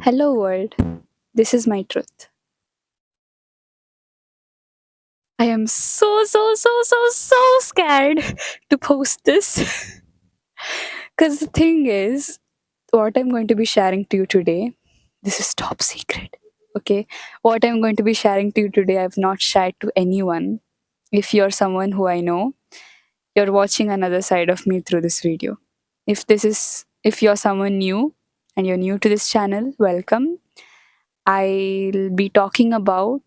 Hello, world. This is my truth. I am so scared to post this. Because the thing is, what I'm going to be sharing to you today, this is top secret. Okay? What I'm going to be sharing to you today, I've not shared to anyone. If you're someone who I know, you're watching another side of me through this video. If you're someone new and you're new to this channel, welcome. I'll be talking about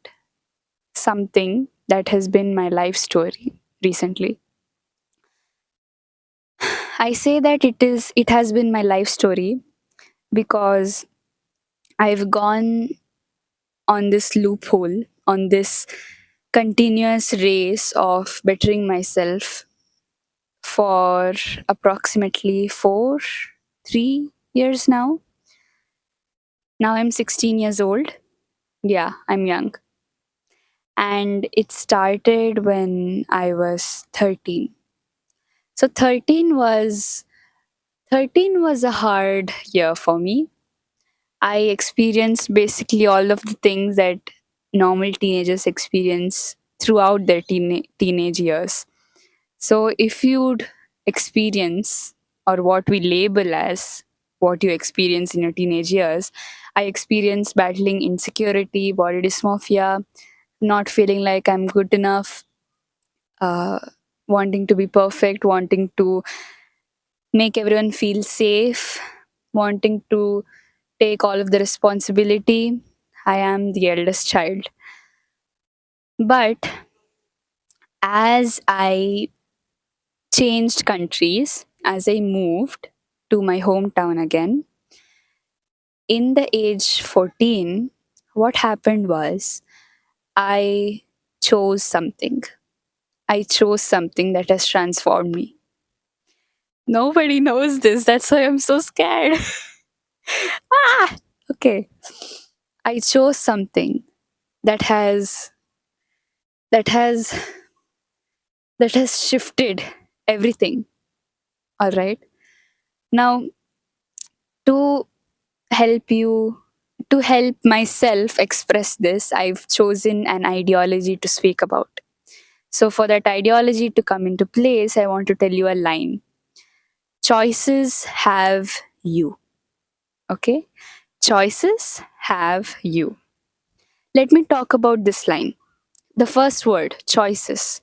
something that has been my life story recently. I say that it has been my life story because I've gone on this loophole, on this continuous race of bettering myself for approximately 3 years now. Now I'm 16 years old. Yeah, I'm young. And it started when I was 13. So 13 was a hard year for me. I experienced basically all of the things that normal teenagers experience throughout their teenage years. So, if you'd experience, or what we label as what you experience in your teenage years, I experienced battling insecurity, body dysmorphia, not feeling like I'm good enough, uh, wanting to be perfect, wanting to make everyone feel safe, wanting to take all of the responsibility. I am the eldest child. But as I changed countries, as I moved to my hometown again, in the age 14, what happened was I chose something. I chose something that has transformed me. Nobody knows this. That's why I'm so scared. ah! Okay. I chose something that has that has that has shifted everything. All right. Now, to help you, to help myself express this, I've chosen an ideology to speak about. So, for that ideology to come into place, I want to tell you a line: choices have you. Okay? Choices have you. Let me talk about this line. The first word, choices.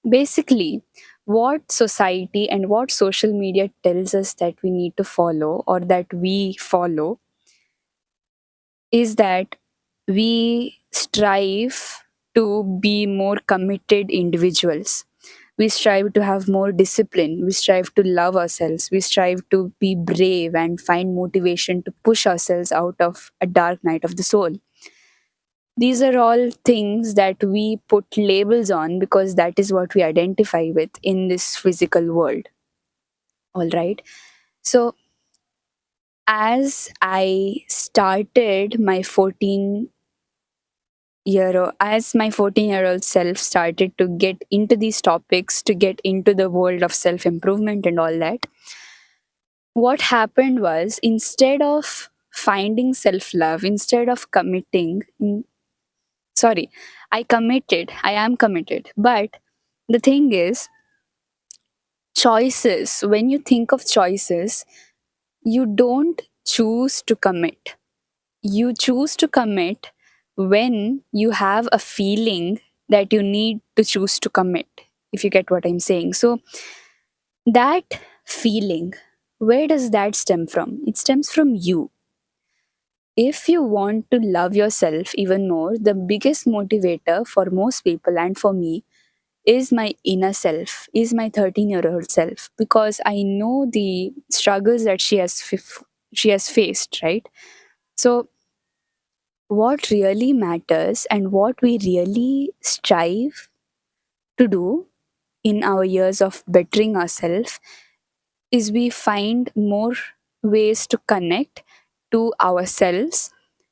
Basically, what society and what social media tells us that we need to follow or that we follow is that we strive to be more committed individuals. We strive to have more discipline. We strive to love ourselves. We strive to be brave and find motivation to push ourselves out of a dark night of the soul. These are all things that we put labels on because that is what we identify with in this physical world. All right. So, as I started my 14-year old self started to get into these topics, to get into the world of self improvement and all that, what happened was instead of finding self love, instead of sorry, I am committed. But the thing is, choices, when you think of choices, you don't choose to commit. You choose to commit when you have a feeling that you need to choose to commit, if you get what I'm saying. So, that feeling, where does that stem from? It stems from you. If you want to love yourself even more, the biggest motivator for most people and for me is my inner self, is my 13-year-old self, because I know the struggles that she has faced, right? So, what really matters and what we really strive to do in our years of bettering ourselves is we find more ways to connect to ourselves,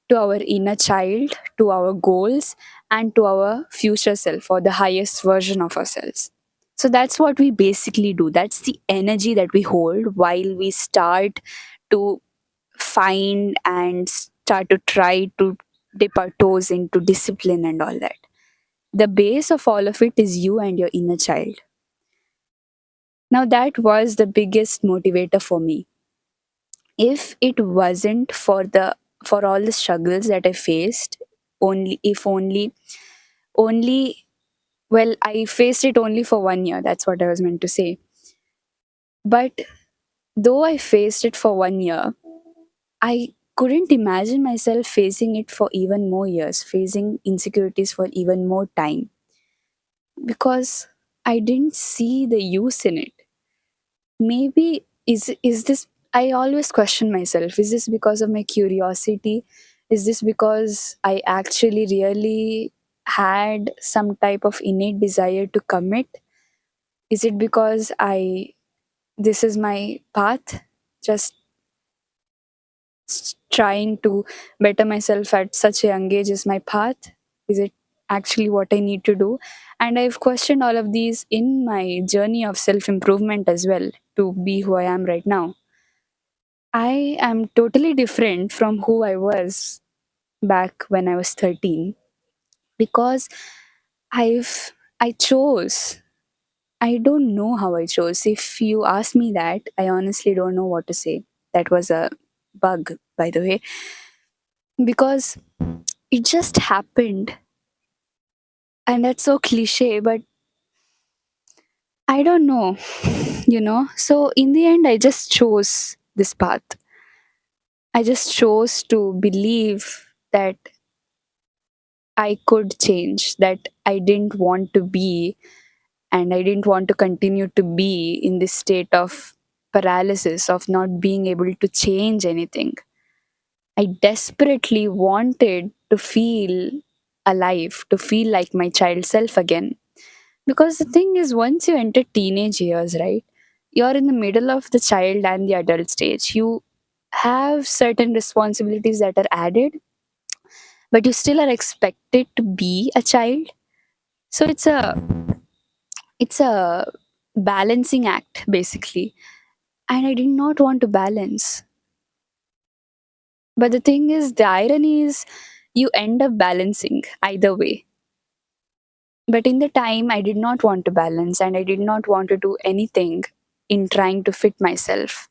to our inner child, to our goals, and to our future self or the highest version of ourselves. So that's what we basically do. That's the energy that we hold while we start to find and start to try to dip our toes into discipline and all that. The base of all of it is you and your inner child. Now, that was the biggest motivator for me. If it wasn't for all the struggles that I faced, only well, I faced it only for 1 year. That's what I was meant to say. But though I faced it for 1 year, I couldn't imagine myself facing it for even more years, facing insecurities for even more time, because I didn't see the use in it. Maybe is this, I always question myself, is this because of my curiosity? Is this because I actually really had some type of innate desire to commit? Is it because I this is my path, just trying to better myself at such a young age is my path? Is it actually what I need to do? And I've questioned all of these in my journey of self improvement as well, to be who I am right now. I am totally different from who I was back when I was 13, because I chose. I don't know how I chose. If you ask me that, I honestly don't know what to say. That was a bug, by the way, because it just happened. And that's so cliche, but I don't know, So in the end, I just chose this path. I just chose to believe that I could change, that I didn't want to be, and I didn't want to continue to be in this state of paralysis, of not being able to change anything. I desperately wanted to feel alive, to feel like my child self again. Because the thing is, once you enter teenage years, right, you're in the middle of the child and the adult stage. You have certain responsibilities that are added, but you still are expected to be a child. So it's a balancing act basically. And I did not want to balance. But the thing is, the irony is, you end up balancing either way. But in the time, I did not want to balance and I did not want to do anything in trying to fit myself.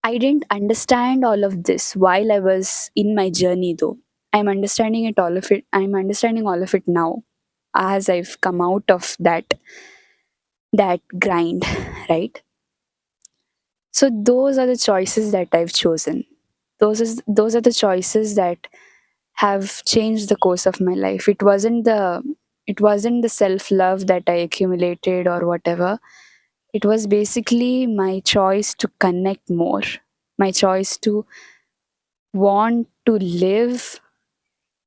I didn't understand all of this while I was in my journey though. I'm understanding all of it now, as I've come out of that grind, right? So those are the choices that I've chosen. Those are the choices that have changed the course of my life. It wasn't the self-love that I accumulated or whatever. It was basically my choice to connect more, my choice to want to live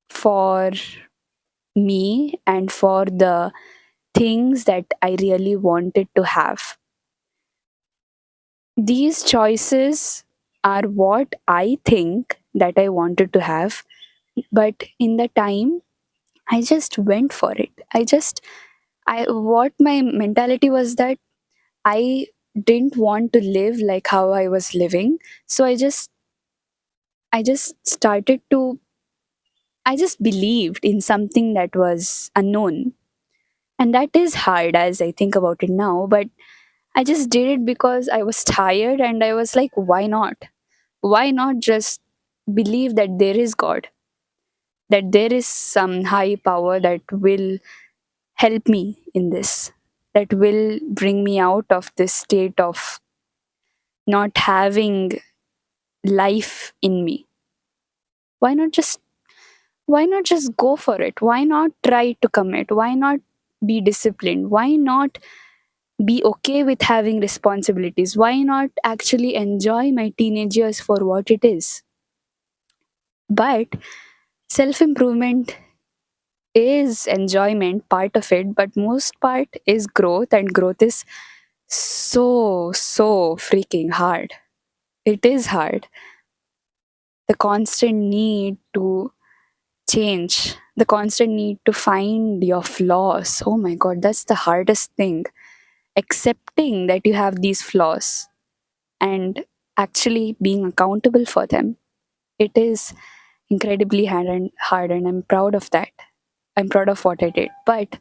for me and for the things that I really wanted to have. These choices are what I think that I wanted to have, but in the time, I just went for it. I what my mentality was that I didn't want to live like how I was living. So I just started to I just believed in something that was unknown. And that is hard as I think about it now, but I just did it because I was tired and I was like, why not? Why not just believe that there is God, that there is some high power that will help me in this, that will bring me out of this state of not having life in me. Why not just why not just go for it? Why not try to commit? Why not be disciplined? Why not be okay with having responsibilities? Why not actually enjoy my teenage years for what it is? But self improvement is enjoyment, part of it, but most part is growth, and growth is so freaking hard. It is hard. The constant need to change, the constant need to find your flaws. Oh my god, that's the hardest thing. Accepting that you have these flaws and actually being accountable for them. It is incredibly hard, and I'm proud of that. I'm proud of what I did. But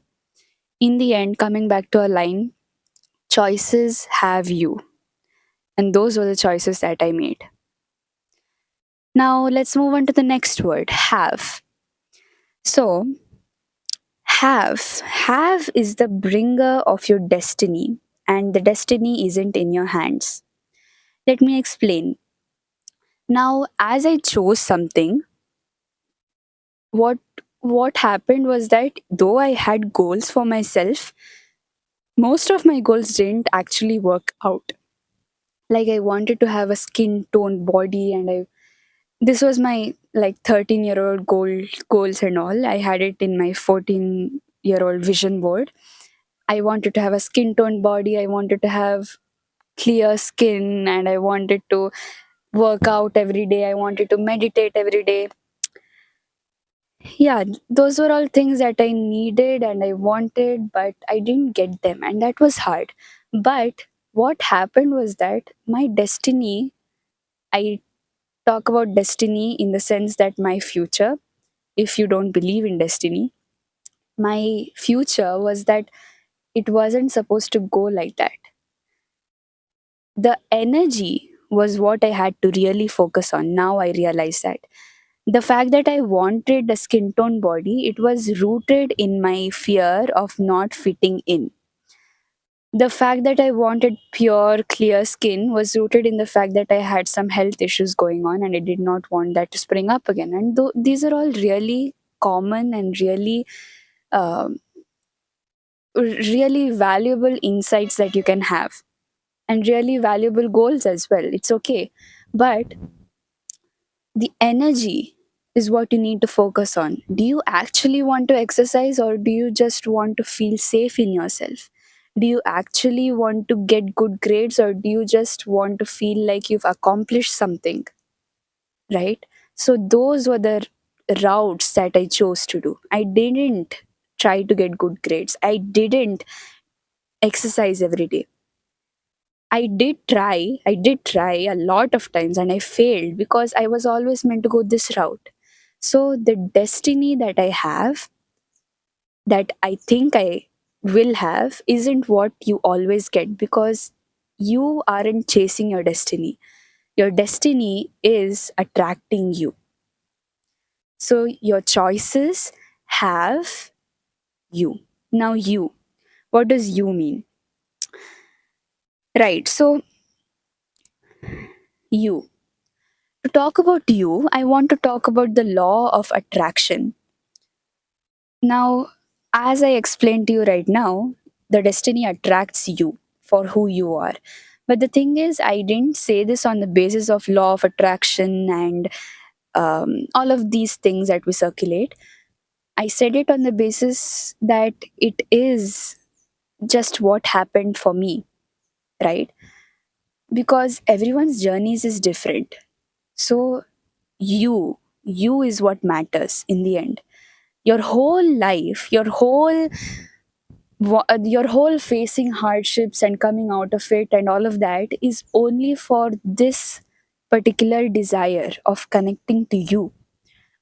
in the end, coming back to a line, choices have you. And those were the choices that I made. Now let's move on to the next word, have. So, have is the bringer of your destiny, and the destiny isn't in your hands. Let me explain. Now, as I chose something, what what happened was that though I had goals for myself, most of my goals didn't actually work out. Like I wanted to have a skin toned body, and I this was my like 13-year-old goals and all. I had it in my 14-year-old vision board. I wanted to have a skin toned body. I wanted to have clear skin, and I wanted to work out every day. I wanted to meditate every day. Yeah, those were all things that I needed and I wanted, but I didn't get them, and that was hard. But what happened was that my destiny, I talk about destiny in the sense that my future, if you don't believe in destiny, my future was that it wasn't supposed to go like that. The energy was what I had to really focus on. Now I realize that the fact that I wanted a skin tone body, it was rooted in my fear of not fitting in. The fact that I wanted pure, clear skin was rooted in the fact that I had some health issues going on and I did not want that to spring up again. And these are all really common and um, really valuable insights that you can have, and really valuable goals as well. It's okay. But the energy is what you need to focus on. Do you actually want to exercise, or do you just want to feel safe in yourself? Do you actually want to get good grades, or do you just want to feel like you've accomplished something? Right? So, those were the routes that I chose to do. I didn't try to get good grades, I didn't exercise every day. I did try a lot of times and I failed because I was always meant to go this route. So the destiny that I have, that I think I will have, isn't what you always get because you aren't chasing your destiny. Your destiny is attracting you. So your choices have you. Now, you. What does you mean? Right. So, you. To talk about you, I want to talk about the law of attraction. Now, as I explained to you right now, the destiny attracts you for who you are. But the thing is, I didn't say this on the basis of law of attraction and all of these things that we circulate. I said it on the basis that it is just what happened for me, right? Because everyone's journeys is different. So you is what matters in the end. Your whole life, your whole facing hardships and coming out of it and all of that is only for this particular desire of connecting to you,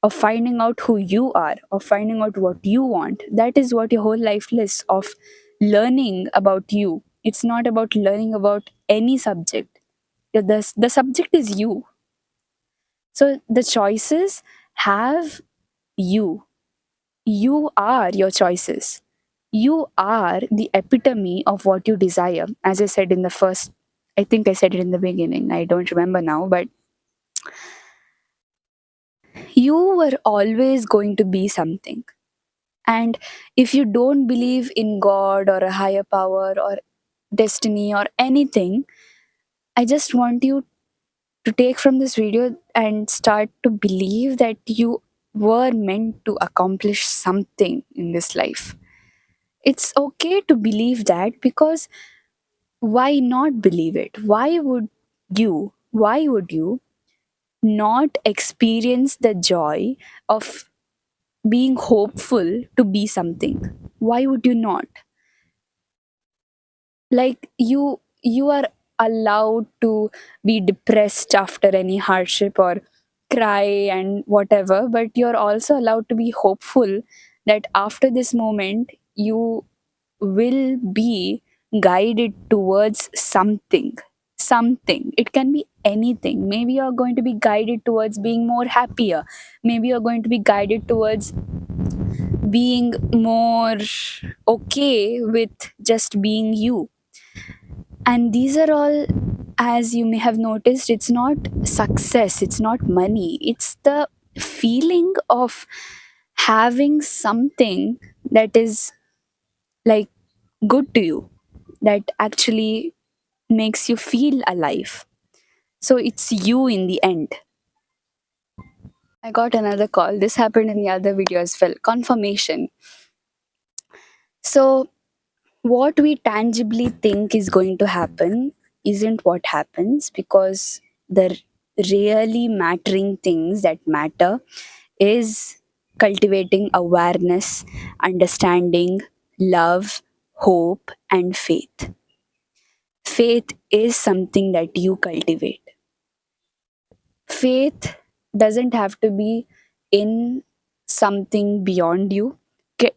of finding out who you are, of finding out what you want. That is what your whole life is, of learning about you. It's not about learning about any subject. The subject is you. So the choices have you. You are your choices. You are the epitome of what you desire. As I said in the first, I think I said it in the beginning, I don't remember now, but you were always going to be something. And if you don't believe in God or a higher power or destiny or anything, I just want you to take from this video and start to believe that you were meant to accomplish something in this life. It's okay to believe that, because why not believe it? Why would you not experience the joy of being hopeful to be something? Why would you not? Like you are allowed to be depressed after any hardship or cry and whatever, but you're also allowed to be hopeful that after this moment you will be guided towards something. Something. It can be anything. Maybe you're going to be guided towards being more happier. Maybe you're going to be guided towards being more okay with just being you. And these are all, as you may have noticed, it's not success, it's not money, it's the feeling of having something that is like good to you, that actually makes you feel alive. So it's you in the end. I got another call. This happened in the other video as well. Confirmation. So, what we tangibly think is going to happen isn't what happens, because the really mattering things that matter is cultivating awareness, understanding, love, hope, and faith. Faith is something that you cultivate. Faith doesn't have to be in something beyond you.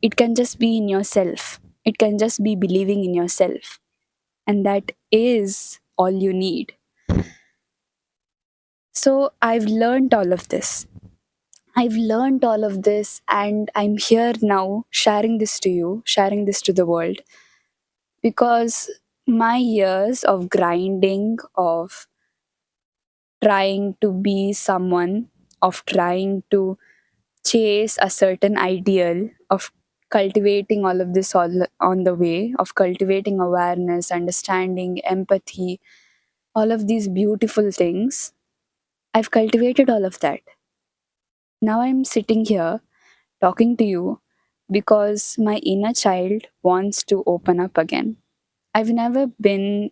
It can just be in yourself. It can just be believing in yourself. And that is all you need. So I've learned all of this. I've learned all of this, and I'm here now sharing this to you, sharing this to the world, because my years of grinding, of trying to be someone, of trying to chase a certain ideal, of cultivating all of this all on the way, of cultivating awareness, understanding, empathy, all of these beautiful things. I've cultivated all of that. Now I'm sitting here talking to you because my inner child wants to open up again. I've never been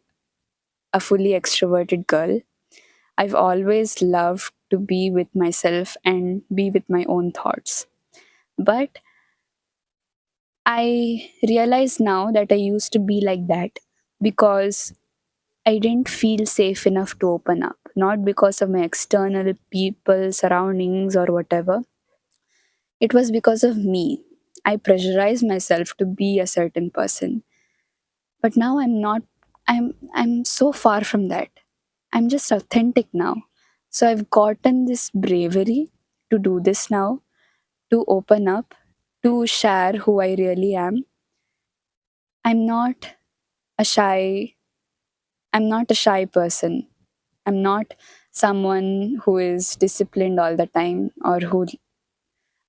a fully extroverted girl. I've always loved to be with myself and be with my own thoughts. But I realize now that I used to be like that because I didn't feel safe enough to open up, not because of my external people, surroundings, or whatever. It was because of me. I pressurized myself to be a certain person. But now I'm not. I'm so far from that. I'm just authentic now. So I've gotten this bravery to do this now, to open up, to share who I really am. I'm not a shy I'm not a shy person. I'm not someone who is disciplined all the time, or who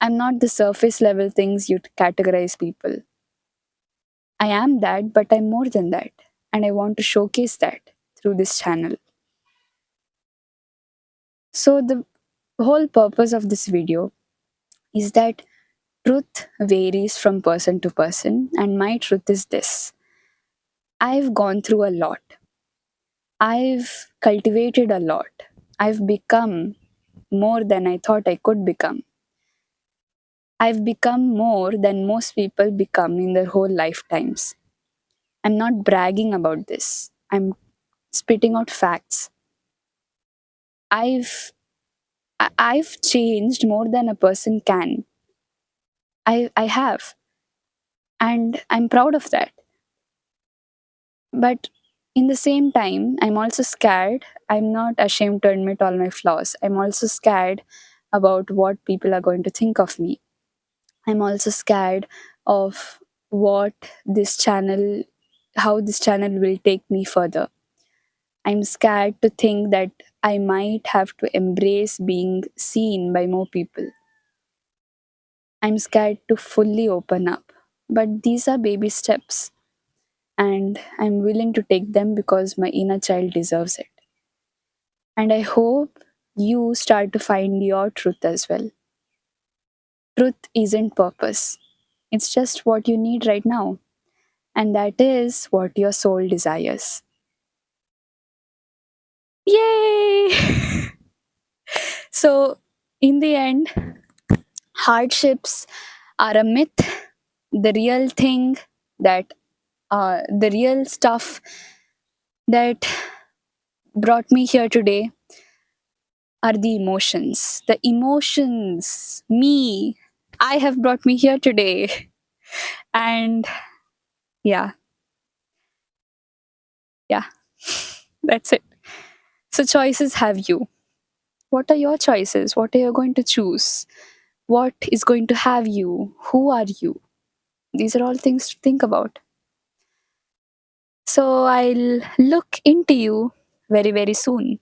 I'm not the surface level things you categorize people. I am that, but I'm more than that. And I want to showcase that through this channel. So, the whole purpose of this video is that truth varies from person to person, and my truth is this: I've gone through a lot, I've cultivated a lot, I've become more than I thought I could become. I've become more than most people become in their whole lifetimes. I'm not bragging about this. I'm spitting out facts. I've I've changed more than a person can. I have, and I'm proud of that. But in the same time, I'm also scared. I'm not ashamed to admit all my flaws. I'm also scared about what people are going to think of me. I'm also scared of what this channel, how this channel will take me further. I'm scared to think that I might have to embrace being seen by more people. I'm scared to fully open up. But these are baby steps, and I'm willing to take them because my inner child deserves it. And I hope you start to find your truth as well. Truth isn't purpose, it's just what you need right now. And that is what your soul desires. Yay! So, in the end, hardships are a myth. The real thing, that the real stuff that brought me here today are the emotions. The emotions, me, I have brought me here today. And yeah, yeah, that's it. So, choices have you. What are your choices? What are you going to choose? What is going to have you? Who are you? These are all things to think about. So, I'll look into you very, very soon.